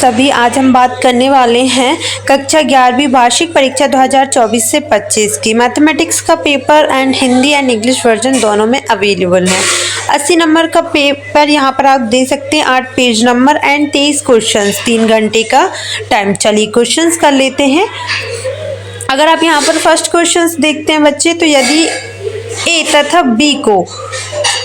सभी। आज हम बात करने वाले हैं कक्षा 11वीं वार्षिक परीक्षा 2024 से 25 की। मैथमेटिक्स का paper and Hindi and English version दोनों में अवेलेबल है। 80 नंबर का पेपर यहाँ पर आप दे सकते हैं, 8 पेज नंबर एंड 23 क्वेश्चंस, 3 घंटे का टाइम। चलिए क्वेश्चंस कर लेते हैं। अगर आप यहाँ पर फर्स्ट क्वेश्चंस देखते हैं बच्चे, तो यदि ए तथा बी को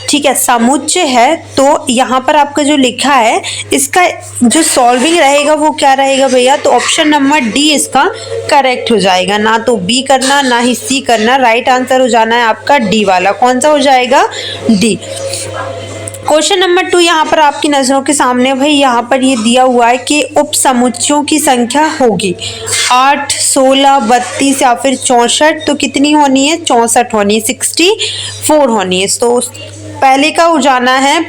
ठीक है समुच्चय है, तो यहाँ पर आपका जो लिखा है इसका जो सॉल्विंग रहेगा वो क्या रहेगा भैया, तो ऑप्शन नंबर डी इसका करेक्ट हो जाएगा। ना तो बी करना ना ही सी करना, राइट आंसर हो जाना है आपका डी वाला। कौन सा हो जाएगा, डी। क्वेश्चन नंबर 2 यहाँ पर आपकी नजरों के सामने भाई यहाँ पर ये दिया हुआ है कि उप समुच्चयों की संख्या होगी 8, 16, 32 या फिर 64। तो कितनी होनी है, 64 होनी है, 64 होनी है। तो पहले का हो जाना है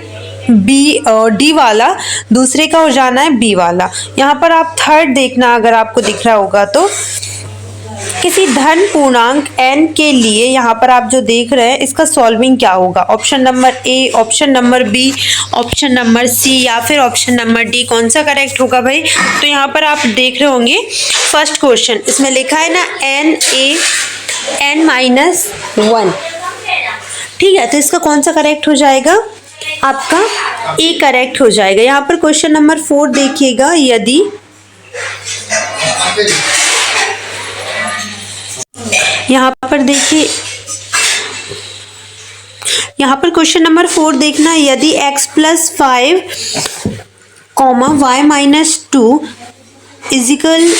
बी डी वाला, दूसरे का हो जाना है बी वाला। यहाँ पर आप थर्ड देखना, अगर आपको दिख रहा होगा तो किसी धन पूर्णांक n के लिए यहाँ पर आप जो देख रहे हैं इसका सॉल्विंग क्या होगा। Option number A, option number B, option number C या फिर ऑप्शन नंबर डी, कौन सा करेक्ट होगा भाई। तो यहाँ पर आप देख रहे होंगे फर्स्ट क्वेश्चन, इसमें लिखा है ना n-1, ठीक है। तो इसका कौन सा करेक्ट हो जाएगा, आपका ए करेक्ट हो जाएगा। यहाँ पर क्वेश्चन नंबर 4 देखिएगा, यदि यहाँ पर देखिए, यहाँ पर क्वेश्चन नंबर 4 देखना, यदि x + 5, y - 2 इजिकल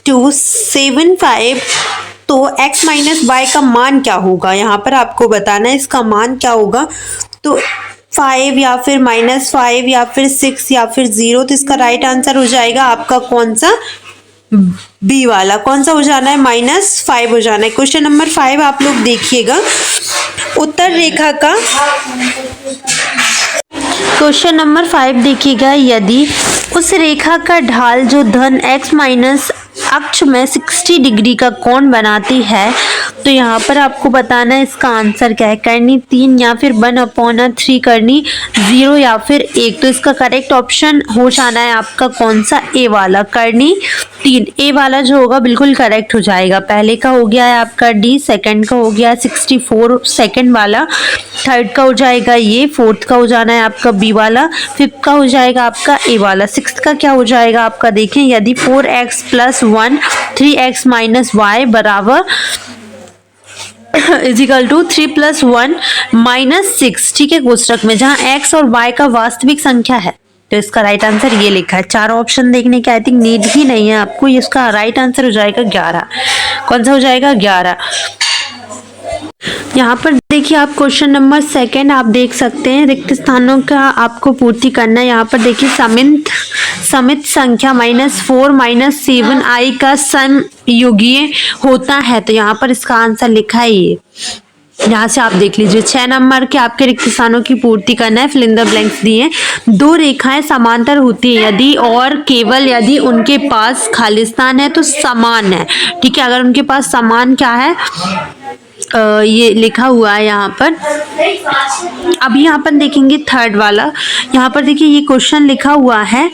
टू 7, 5, तो x - y का मान क्या होगा, यहाँ पर आपको बताना है इसका मान क्या होगा। तो 5 या फिर -5 या फिर 6 या फिर 0, तो इसका राइट आंसर हो जाएगा आपका कौन सा, बी वाला। कौन सा हो जाना है, -5 हो जाना है। क्वेश्चन नंबर 5 आप लोग देखिएगा, उत्तर रेखा का क्वेश्चन नंबर 5 देखिएगा, यदि उस रेखा का ढाल जो धन x- अक्ष में 60 डिग्री का कोण बनाती है, तो यहाँ पर आपको बताना है इसका आंसर क्या है। करनी 3 या फिर 1/3, करनी 0 या फिर 1। तो इसका करेक्ट ऑप्शन हो जाना है आपका कौन सा, ए वाला, करनी 3। ए वाला जो होगा बिल्कुल करेक्ट हो जाएगा। पहले का हो गया है आपका डी, सेकंड का हो गया 64 सेकंड वाला, थर्ड का हो जाएगा ये, फोर्थ का हो जाना है आपका बी वाला, फिफ्थ का हो जाएगा आपका ए वाला, सिक्स्थ का क्या हो जाएगा आपका, देखें, यदि 4x + 1 3x - y बराबर इजिकल टू 3 + 1 - 6, ठीक है, कोष्टक में जहां x और y का वास्तविक संख्या है। तो इसका राइट आंसर ये लिखा है। 4 ऑप्शन देखने की आई थिंक नीड ही नहीं है आपको, इसका राइट आंसर हो जाएगा 11। कौन सा हो जाएगा, 11। यहाँ पर देखिए आप क्वेश्चन नंबर 2 आप देख सकते हैं, रिक्त स्थानों का आपको पूर्ति करना है। यहाँ पर देखिए समित संख्या -4 - 7 i का समयुगीय होता है। तो यहाँ पर इसका आंसर लिखा है ये, यहाँ से आप देख लीजिए। 6 नंबर के आपके रिक्त स्थानों की पूर्ति करना है, फिल इन द ब्लैंक्स दिए। 2 रेखाएं समांतर होती है यदि और केवल यदि उनके पास खालिस्तान है तो समान है, ठीक है। अगर उनके पास समान क्या है, ये लिखा हुआ है यहाँ पर। अब यहाँ पर देखेंगे थर्ड वाला, यहाँ पर देखिए ये क्वेश्चन लिखा हुआ है,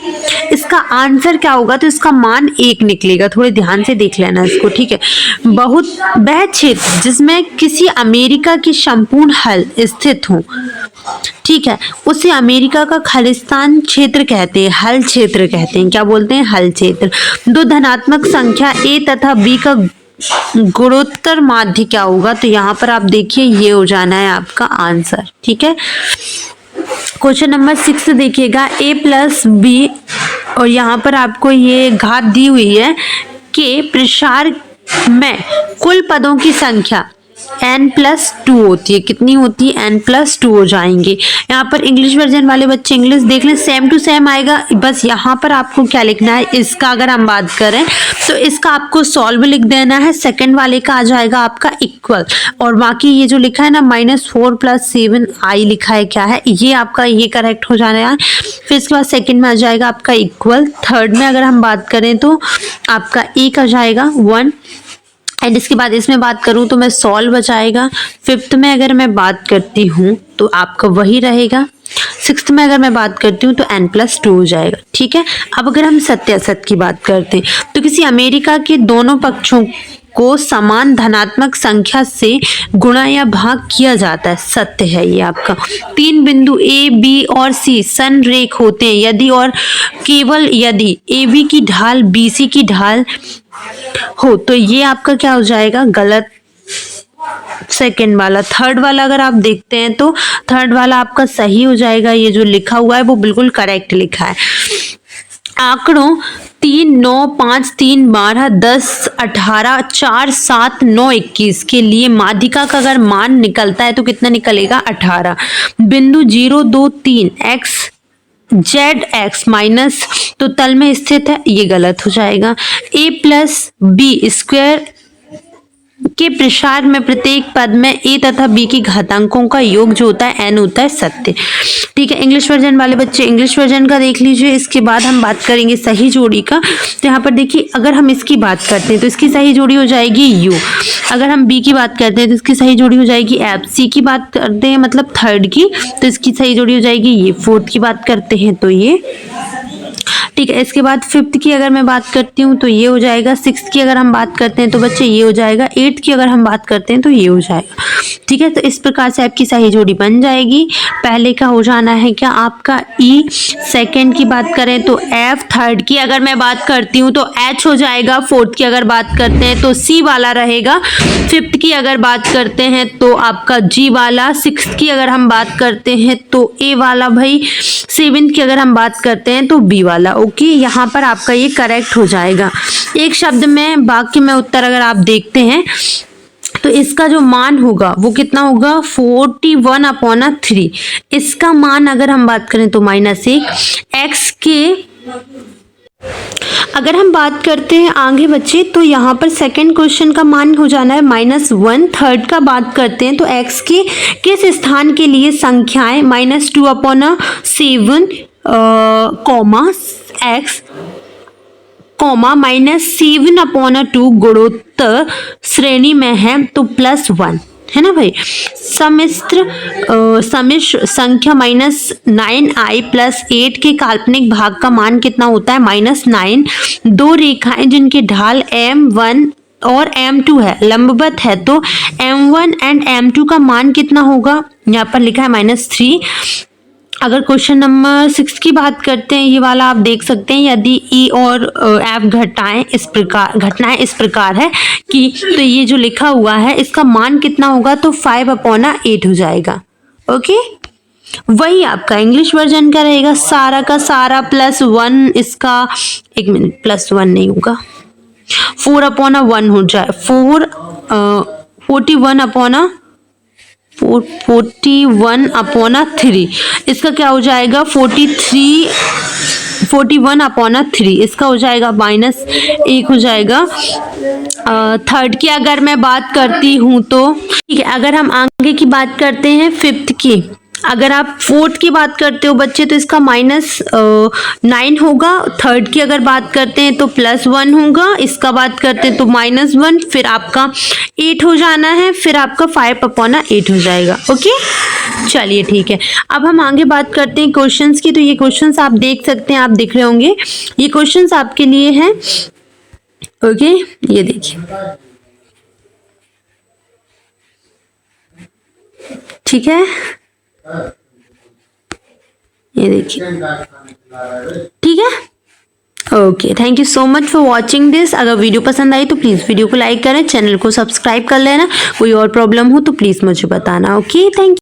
इसका आंसर क्या होगा, तो इसका मान 1 निकलेगा। थोड़े ध्यान से देख लेना इसको, ठीक है। बहुत वह क्षेत्र जिसमें किसी अमेरिका की संपूर्ण हल स्थित हो, ठीक है, उसे अमेरिका का खालिस्तान क्षेत्र कहते हैं, हल क्षेत्र कहते हैं। क्या बोलते हैं, हल क्षेत्र। 2 धनात्मक संख्या a तथा b का गुणोत्तर माध्य क्या होगा, तो यहाँ पर आप देखिए ये हो जाना है आपका आंसर, ठीक है। क्वेश्चन नंबर 6 देखिएगा, a + b, और यहाँ पर आपको ये घात दी हुई है कि प्रसार में कुल पदों की संख्या n+2 होती है। कितनी होती है, n+2 हो जाएंगे। यहाँ पर इंग्लिश वर्जन वाले बच्चे इंग्लिश देख लें, सेम टू सेम आएगा। बस यहाँ पर आपको क्या लिखना है, इसका अगर हम बात करें तो इसका आपको सॉल्व लिख देना है, सेकंड वाले का आ जाएगा आपका इक्वल, और बाकी ये जो लिखा है ना -4 + 7 i लिखा है क्या है, ये आपका ये करेक्ट हो जाना है। फिर इसके बाद सेकंड में आ जाएगा आपका इक्वल, थर्ड में अगर हम बात करें तो आपका एक आ जाएगा 1, एंड इसके बाद इसमें बात करूं तो मैं सॉल्व बचाएगा। फिफ्थ में अगर मैं बात करती हूं तो आपका वही रहेगा। सिक्स्थ में अगर मैं बात करती हूँ तो n+2 हो जाएगा। ठीक है, अब अगर हम सत्य असत की बात करते हैं तो किसी अमेरिका के दोनों पक्षों को समान धनात्मक संख्या से गुणा या भाग किया जाता है, सत्य है ये आपका। 3 बिंदु ए बी और सी संरेख होते हैं यदि और केवल यदि ए बी की ढाल बी सी की ढाल हो, तो ये आपका क्या हो जाएगा, गलत। सेकंड वाला, थर्ड वाला अगर आप देखते हैं तो थर्ड वाला आपका सही हो जाएगा। ये जो लिखा हुआ है वो बिल्कुल करेक्ट लिखा है। आंकड़ों 3, 9, 5, 3, 12, 10, 18, 4, 7, 9, 21 के लिए माध्यिका का अगर मान निकलता है तो कितना निकलेगा, 18। बिंदु 0, 2, 3 x ZX माइनस तो तल में स्थित है, ये गलत हो जाएगा। a+b² के प्रसार में प्रत्येक पद में a तथा b की घातांकों का योग जो होता है n होता है, सत्य। ठीक है, इंग्लिश वर्जन वाले बच्चे इंग्लिश वर्जन का देख लीजिए। इसके बाद हम बात करेंगे सही जोड़ी का। तो यहाँ पर देखिए, अगर हम इसकी बात करते हैं तो इसकी सही जोड़ी हो जाएगी u। अगर हम b की बात करते हैं तो इसकी सही जोड़ी हो जाएगी f। c की बात करते हैं मतलब थर्ड की, तो इसकी सही जोड़ी हो जाएगी ये। फोर्थ की बात करते हैं तो ये। ठीक है, इसके बाद फिफ्थ की अगर मैं बात करती हूँ तो ये हो जाएगा। सिक्स्थ की अगर हम बात करते हैं तो बच्चे ये हो जाएगा। एट्थ की अगर हम बात करते हैं तो ये हो जाएगा। ठीक है, तो इस प्रकार से आपकी सही जोड़ी बन जाएगी। पहले का हो जाना है क्या, आपका ई। सेकंड की बात करें तो एफ। थर्ड की अगर मैं बात करती हूँ तो एच हो जाएगा। फोर्थ की अगर बात करते हैं तो सी वाला रहेगा। फिफ्थ की अगर बात करते हैं तो आपका जी वाला। सिक्स्थ की अगर हम बात करते हैं तो ए वाला भाई। सेवेंथ की अगर हम बात करते हैं तो बी वाला। ओके, यहाँ पर आपका ये करेक्ट हो जाएगा। एक शब्द में वाक्य में उत्तर अगर आप देखते हैं तो इसका जो मान होगा वो कितना होगा, 41/3। इसका मान अगर हम बात करें तो -1। x के अगर हम बात करते हैं आगे बच्चे तो यहाँ पर सेकंड क्वेश्चन का मान हो जाना है -1। थर्ड का बात करते हैं तो x के किस स्थान के लिए संख्याएं -2/7 x -7/2 गुणोत्तर श्रेणी में है तो +1 है ना भाई। समिश्र संख्या -9i + 8 के काल्पनिक भाग का मान कितना होता है, -9। दो रेखाएं जिनकी ढाल m1 और m2 है, लंबवत है, तो m1 एंड m2 का मान कितना होगा, यहाँ पर लिखा है -3। अगर क्वेश्चन नंबर 6 की बात करते हैं, ये वाला आप देख सकते हैं, यदि ई और एफ घटनाएं इस प्रकार है कि तो ये जो लिखा हुआ है इसका मान कितना होगा, तो 5/8 हो जाएगा। ओके, वही आपका इंग्लिश वर्जन का रहेगा, सारा का सारा +1। इसका एक मिनट, +1 नहीं होगा, 4/1 हो जाए। 41/3। इसका क्या हो जाएगा, 41/3। इसका हो जाएगा -1 हो जाएगा। थर्ड की अगर मैं बात करती हूँ तो ठीक है, अगर हम आगे की बात करते हैं फिफ्थ की, अगर आप फोर्थ की बात करते हो बच्चे तो इसका -9 होगा। थर्ड की अगर बात करते हैं तो +1 होगा। इसका बात करते हैं तो -1, फिर आपका 8 हो जाना है, फिर आपका 5/8 हो जाएगा। ओके, चलिए ठीक है। अब हम आगे बात करते हैं क्वेश्चंस की। तो ये क्वेश्चंस आप देख सकते हैं, आप दिख रहे होंगे, ये क्वेश्चंस आपके लिए हैं। ओके, ये देखिए, ठीक है, ये देखिए, ठीक है। Okay, thank you so much for watching this. अगर वीडियो पसंद आई तो प्लीज़ वीडियो को लाइक करें, चैनल को सब्सक्राइब कर लेना। कोई और प्रॉब्लम हो तो प्लीज़ मुझे बताना। Okay, thank you.